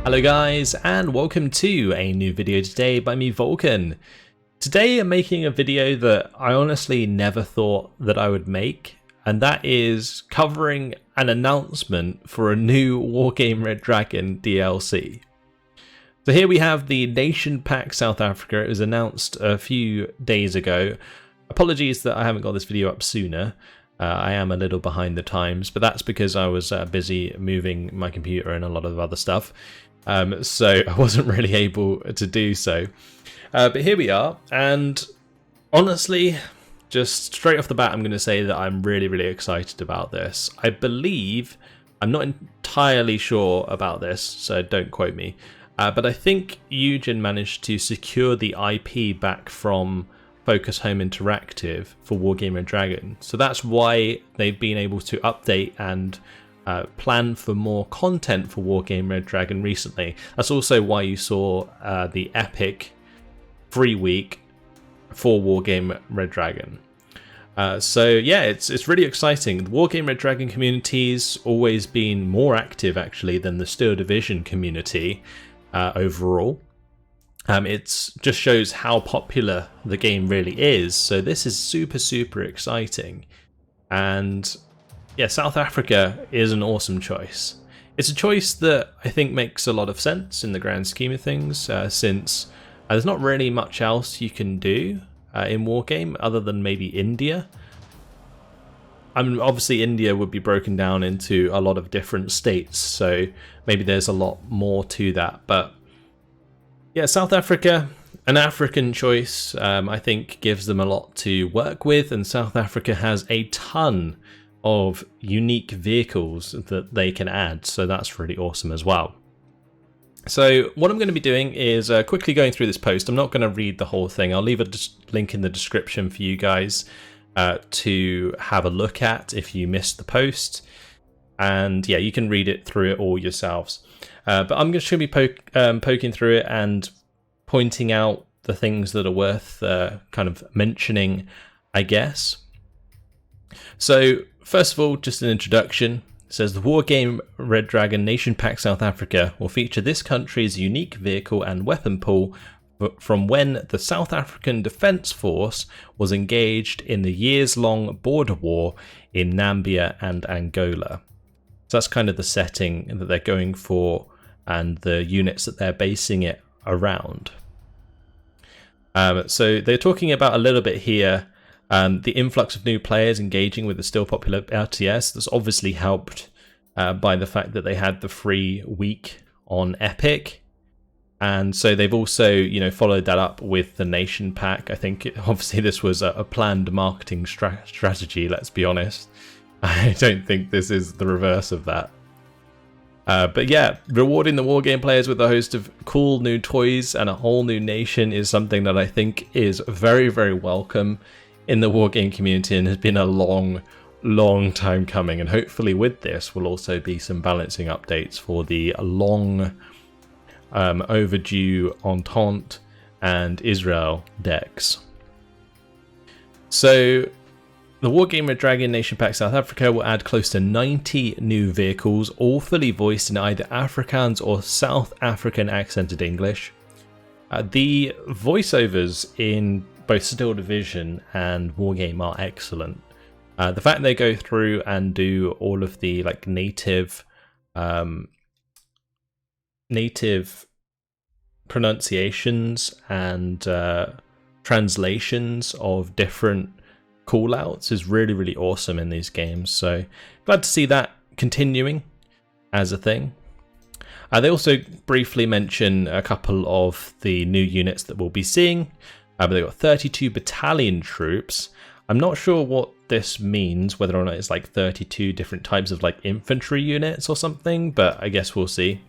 Hello guys, and welcome to a new video today by me, Vulcan. Today I'm making a video that I honestly never thought that I would make, and that is covering an announcement for a new Wargame Red Dragon DLC. So here we have the Nation Pack South Africa. It was announced a few days ago. Apologies that I haven't got this video up sooner. I am a little behind the times, but that's because I was busy moving my computer and a lot of other stuff. So I wasn't really able to do so. But here we are, and honestly, just straight off the bat, I'm going to say that I'm really excited about this. I believe, I'm not entirely sure about this, so don't quote me, but I think Eugen managed to secure the IP back from Focus Home Interactive for Wargame Red Dragon. So that's why they've been able to update and plan for more content for Wargame Red Dragon recently. That's also why you saw the epic free week for Wargame Red Dragon. So yeah, it's really exciting. The Wargame Red Dragon community's always been more active actually than the Steel Division community overall. It just shows how popular the game really is. So this is super exciting. And yeah, South Africa is an awesome choice. It's a choice that I think makes a lot of sense in the grand scheme of things, since there's not really much else you can do in Wargame other than maybe India. I mean, obviously India would be broken down into a lot of different states, so maybe there's a lot more to that. But yeah, South Africa, an African choice, I think gives them a lot to work with, and South Africa has a ton of unique vehicles that they can add, so that's really awesome as well. So what I'm going to be doing is quickly going through this post. I'm not going to read the whole thing. I'll leave a link in the description for you guys to have a look at if you missed the post, and yeah, you can read it through it all yourselves. But I'm just going to be poking through it and pointing out the things that are worth kind of mentioning, I guess. So first of all, just an introduction. It says the Wargame Red Dragon Nation Pack South Africa will feature this country's unique vehicle and weapon pool from when the South African Defence Force was engaged in the years-long border war in Namibia and Angola. So that's kind of the setting that they're going for and the units that they're basing it around. So they're talking about a little bit here the influx of new players engaging with the still popular RTS. That's obviously helped by the fact that they had the free week on Epic. And so they've also, followed that up with the Nation Pack. I think obviously this was a planned marketing strategy, let's be honest. I don't think this is the reverse of that. But yeah, rewarding the Wargame players with a host of cool new toys and a whole new nation is something that I think is very welcome in the Wargame community and has been a long time coming. And hopefully with this will also be some balancing updates for the long overdue Entente and Israel decks. So the Wargame Red Dragon Nation Pack South Africa will add close to 90 new vehicles, all fully voiced in either Afrikaans or South African accented English. The voiceovers in both Steel Division and Wargame are excellent. The fact they go through and do all of the native pronunciations and translations of different callouts is really awesome in these games. So glad to see that continuing as a thing. They also briefly mention a couple of the new units that we'll be seeing. But they've got 32 battalion troops. I'm not sure what this means, whether or not it's 32 different types of infantry units or something, but I guess we'll see.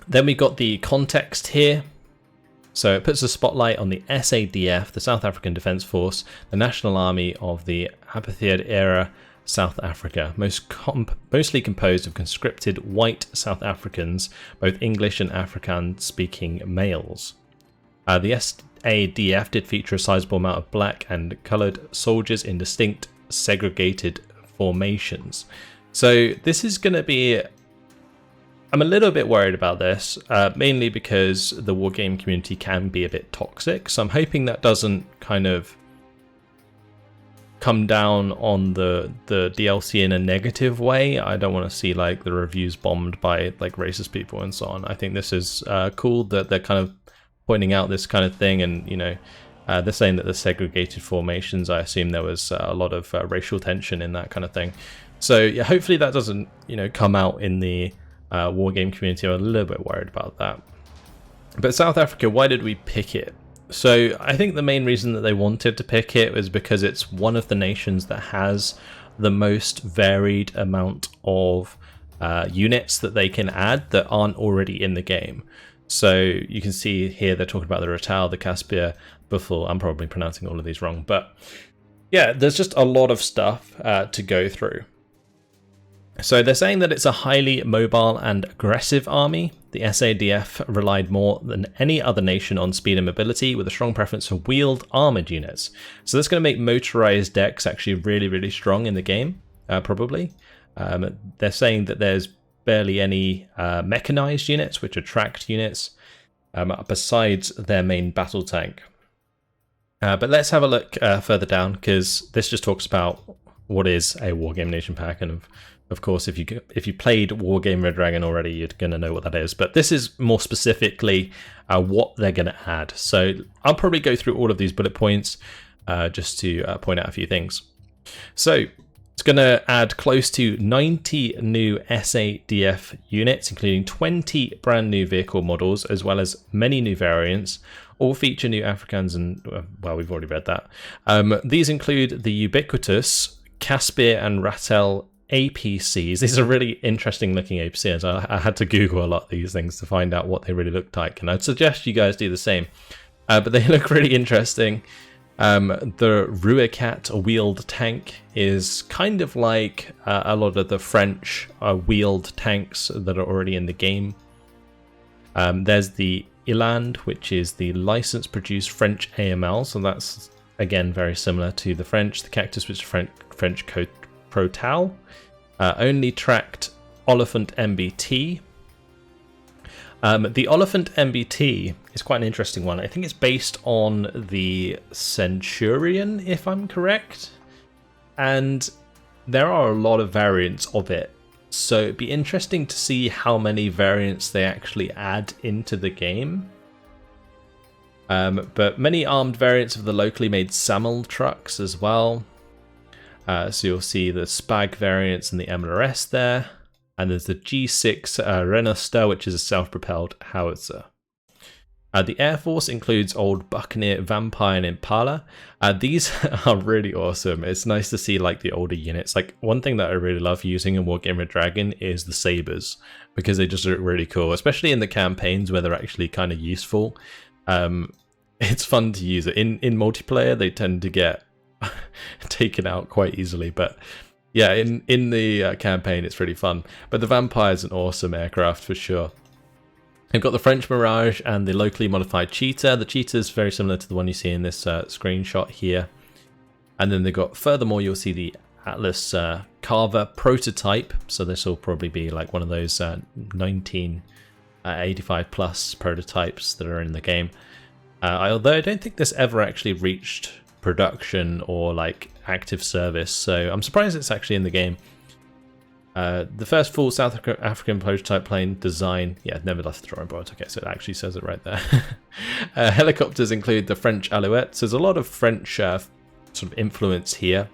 Then we got the context here. So it puts a spotlight on the SADF, the South African Defence Force, the National Army of the Apartheid era South Africa, mostly composed of conscripted white South Africans, both English and Afrikaans-speaking males. The SADF did feature a sizable amount of black and coloured soldiers in distinct segregated formations. So this is going to be I'm a little bit worried about this, mainly because the Wargame community can be a bit toxic. So I'm hoping that doesn't kind of come down on the DLC in a negative way. I don't want to see like the reviews bombed by like racist people and so on. I think this is cool that they're kind of pointing out this kind of thing, and you know, they're saying that the segregated formations, I assume there was a lot of racial tension in that kind of thing. So yeah, hopefully that doesn't, you know, come out in the Wargame community. I'm a little bit worried about that. But South Africa, why did we pick it? So I think the main reason that they wanted to pick it was because it's one of the nations that has the most varied amount of units that they can add that aren't already in the game. So you can see here they're talking about the Ratal, the Caspia, Buffel. I'm probably pronouncing all of these wrong, but yeah, there's just a lot of stuff to go through. So they're saying that it's a highly mobile and aggressive army. The SADF relied more than any other nation on speed and mobility, with a strong preference for wheeled armoured units. So that's going to make motorised decks actually really, really strong in the game, probably. They're saying that there's barely any mechanised units, which are tracked units, besides their main battle tank. But let's have a look further down, because this just talks about what is a Wargame Nation Pack, and of course, if you played Wargame Red Dragon already, you're going to know what that is. But this is more specifically what they're going to add. So I'll probably go through all of these bullet points just to point out a few things. So it's going to add close to 90 new SADF units, including 20 brand new vehicle models, as well as many new variants. All feature new Afrikaans and, well, we've already read that. These include the ubiquitous Caspia and Ratel APCs. These are really interesting looking APCs. I had to Google a lot of these things to find out what they really looked like, and I'd suggest you guys do the same. But they look really interesting. The Ruicat wheeled tank is kind of like a lot of the French wheeled tanks that are already in the game. There's the Eland, which is the license-produced French AML, so that's again very similar to the French. The Cactus, which is French Protal. Only tracked Oliphant MBT. The Oliphant MBT is quite an interesting one. I think it's based on the Centurion, if I'm correct. And there are a lot of variants of it. So it'd be interesting to see how many variants they actually add into the game. But many armed variants of the locally made SAML trucks as well. So you'll see the Spag variants and the MLRS there. And there's the G6 Renoster, which is a self-propelled howitzer. The Air Force includes old Buccaneer, Vampire, and Impala. These are really awesome. It's nice to see like the older units. Like one thing that I really love using in Wargame Red Dragon is the sabers, because they just look really cool, especially in the campaigns where they're actually kind of useful. It's fun to use it. In multiplayer, they tend to get taken out quite easily, but yeah, in the campaign it's pretty fun. But the Vampire is an awesome aircraft for sure. They've got the French Mirage and the locally modified Cheetah. The Cheetah is very similar to the one you see in this screenshot here. And then they've got, furthermore, you'll see the Atlas Carver prototype. So this will probably be like one of those 1985 plus prototypes that are in the game. Although I don't think this ever actually reached production or like active service, so I'm surprised it's actually in the game. The first full South African prototype plane design, yeah, never left the drawing board. Okay, so it actually says it right there. Helicopters include the French Alouettes. There's a lot of French sort of influence here,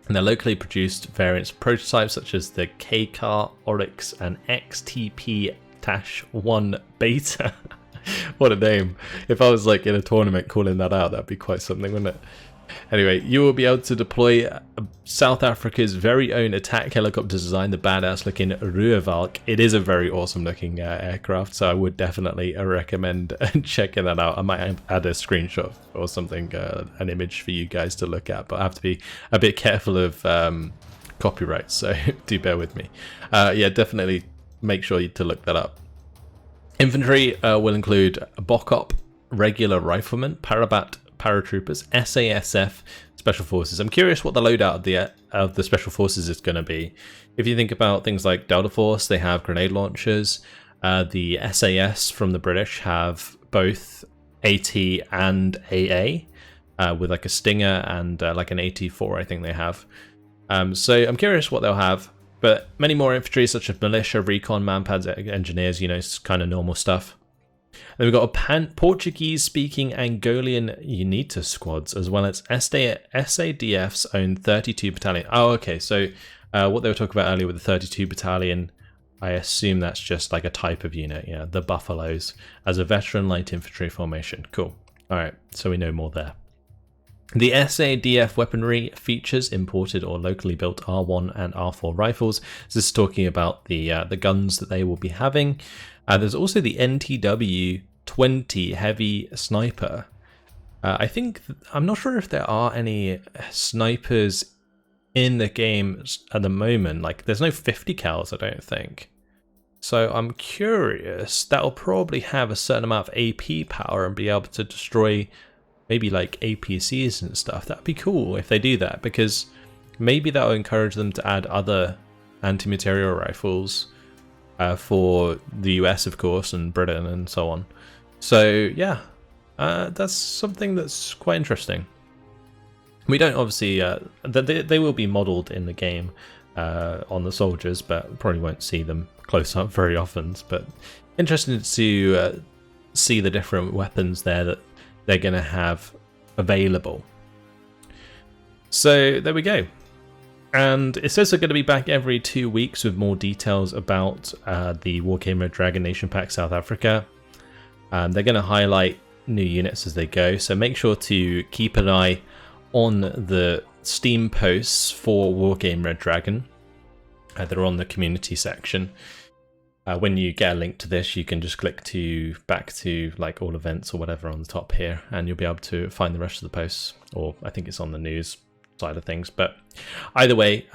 and they're locally produced variants of prototypes such as the K-Car, Oryx, and XTP-1 Beta. What a name. If I was like in a tournament calling that out, that'd be quite something, wouldn't it? Anyway, you will be able to deploy South Africa's very own attack helicopter design, the badass looking Ruivalk. It is a very awesome looking aircraft, so I would definitely recommend checking that out. I might add a screenshot or something, an image for you guys to look at, but I have to be a bit careful of copyright, so do bear with me. Yeah, definitely make sure to look that up. Infantry will include Bokop, regular riflemen, Parabat paratroopers, SASF, special forces. I'm curious what the loadout of the of the special forces is going to be. If you think about things like Delta Force, they have grenade launchers. The SAS from the British have both AT and AA, with like a Stinger and like an AT4, I think they have. So I'm curious what they'll have, but many more infantry such as militia, recon, manpads, engineers, you know, it's kind of normal stuff. Then we've got a Portuguese-speaking Angolian UNITA squads, as well as SADF's own 32 battalion. Oh, okay, so what they were talking about earlier with the 32 battalion, I assume that's just like a type of unit, yeah, the Buffaloes, as a veteran light infantry formation. Cool. All right, so we know more there. The SADF weaponry features imported or locally built R1 and R4 rifles. This is talking about the guns that they will be having. There's also the NTW-20 heavy sniper. I'm not sure if there are any snipers in the game at the moment. Like, there's no 50 cals, I don't think. So I'm curious. That'll probably have a certain amount of AP power and be able to destroy maybe like APCs and stuff. That'd be cool if they do that, because maybe that'll encourage them to add other anti-material rifles for the US, of course, and Britain and so on. So yeah, that's something that's quite interesting. We don't obviously, they will be modeled in the game on the soldiers, but probably won't see them close up very often. But interesting to see the different weapons there that they're going to have available. So there we go. And it says they're going to be back every 2 weeks with more details about the Wargame Red Dragon Nation Pack South Africa. They're going to highlight new units as they go, so make sure to keep an eye on the Steam posts for Wargame Red Dragon. They're on the community section. When you get a link to this, you can just click back to like all events or whatever on the top here, and you'll be able to find the rest of the posts, or I think it's on the news side of things. But either way,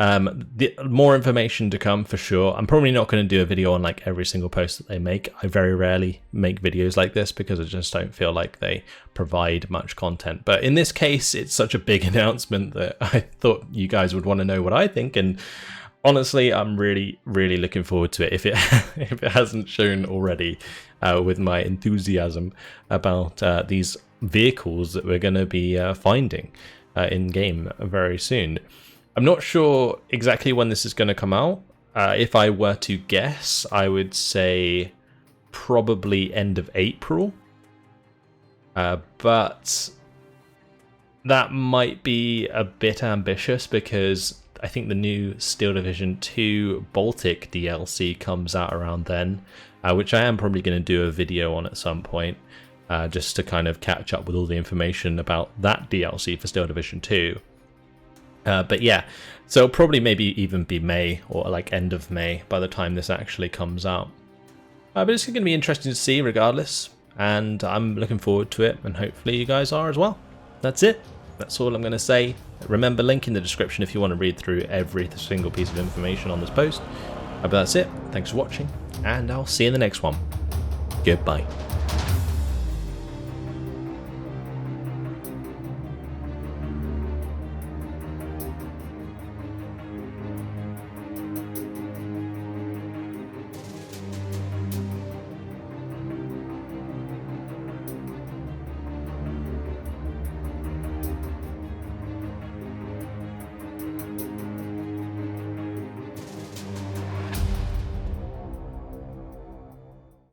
more information to come for sure. I'm probably not going to do a video on like every single post that they make. I very rarely make videos like this because I just don't feel like they provide much content. But in this case, it's such a big announcement that I thought you guys would want to know what I think. And honestly, I'm really, really looking forward to it if it hasn't shown already with my enthusiasm about these vehicles that we're going to be finding in game very soon. I'm not sure exactly when this is going to come out. If I were to guess, I would say probably end of April. But that might be a bit ambitious because I think the new Steel Division 2 Baltic DLC comes out around then, which I am probably going to do a video on at some point. Just to kind of catch up with all the information about that DLC for Steel Division 2. But yeah, so it'll probably maybe even be May or like end of May by the time this actually comes out. But it's going to be interesting to see regardless, and I'm looking forward to it, and hopefully you guys are as well. That's it. That's all I'm going to say. Remember, link in the description if you want to read through every single piece of information on this post. But that's it. Thanks for watching, and I'll see you in the next one. Goodbye.